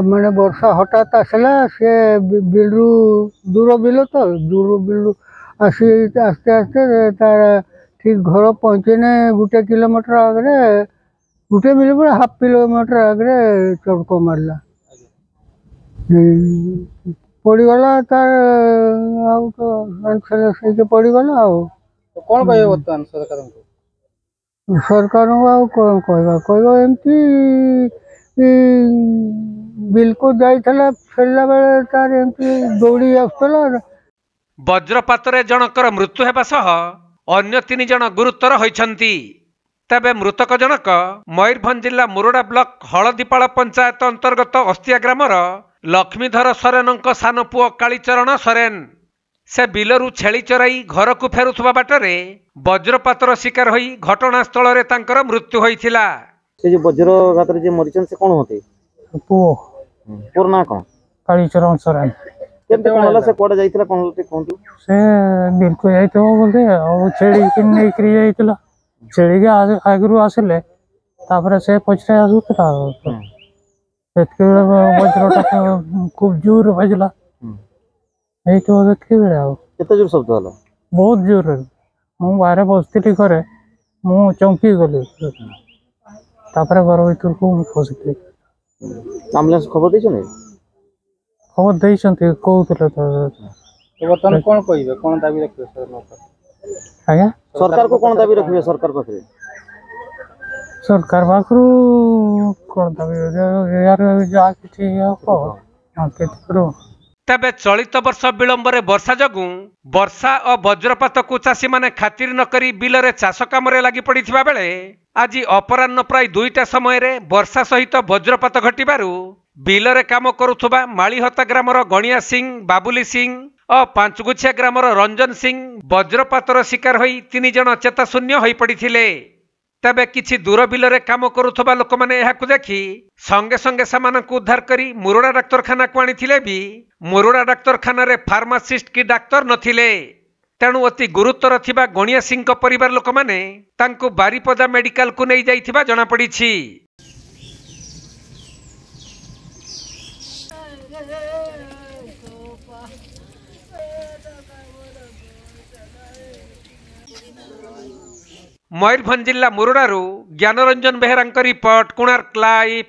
मैंने वर्षा हठात आसला से बिलू दूर बिल तो दूर बिलू आसी आस्ते आस्ते तार ठीक घर पहुँचने गोटे किलोमीटर आगे गोटे मिल पर हाफ किलोमीटर आगे चड़क मारला पड़गला तार पड़गला कौन कह बर्तमान सरकार सरकार कौन कह एमती बिल को जाइला फेरला बेले तार एमती दौड़ी आसला। वज्रपात जनकर मृत्यु हेबा सह अन्य 3 जन गुरुतर होइछंती। तबे मृतक जनक मयूरभंज जिला मुरुडा ब्लॉक हलदीपाल पंचायत अंतर्गत अस्तिया ग्रामर लक्ष्मीधर सोरेन सान पुओ कालीचरण सोरेन। से बिलरू छेली चराई घर को फेरुवा बाटरे वज्रपातर शिकार होई घटनास्थल रे तांकर मृत्यु होइथिला। से जो वज्रघात रे जे मरिचन से कोन होते पुओ पुर ना कोन कालीचरण सोरेन केते कोन होला से कोडे जाइतिला कोन होते कोंतु से बिल को जाइतो बोलते और छेली किन नै करी जाइतिला छेली के आगरू आसले तापर से पछरे आसुतला एतके वज्रटा खूब जोर बजला এই তো দেখি বেড়া কেতে জোর শব্দ হলো বহুত জোর মু বাইরে বসতিলি ঘরে মু চমকি গলি তারপরে ঘর ভিতরକୁ ফসিলি আম্বুলেন্স খবর দিছ না খবর দেইছন্তি কହୁଥିଲେ তো বর্তমান কোন কইবে কোন দাবি রাখবে সরকার আଜ୍ଞା सरकार को कोन दाबी रखिबे सरकार पाखरे सरकार पाखरू कोन दाबी यार जा किछि हो केते करो। तबे चलित वर्ष विलंबरे वर्षा जगू वर्षा और वज्रपात को चाषी माने खातिर न करी बिलरे चाष काम लगी पड़िथिबा बेले आज अपराह्न प्राय 2टा समय रे वर्षा सहित वज्रपात घटिबारु बिलरे काम करुथुबा मालीहता ग्रामर गणिया सिंह बाबुली सिंह और पांचगुछिया ग्रामर रंजन सिंह वज्रपातर शिकार होई 3 जन चेताशून्य होई पड़िथिले। तबे किछि दूर बिलरे काम करुथबा लोक माने एहाकु देखि संगे संगे सामानकु उद्धार करी मुरुडा डाक्तरखाना को आनिथिले भी मुरुडा डाक्तरखाना रे फार्मासिस्ट की डाक्तर नथिले। तेणु अति गुरुतर थिबा गणिया सिंह परिवार लोक माने तांकु बारीपदा मेडिकल को नै जाइथिबा जणा पड़िछि। मयूरभंज जिला मुरुडारू ज्ञानरंजन बेहेरा रिपोर्ट कोणार्क लाइव।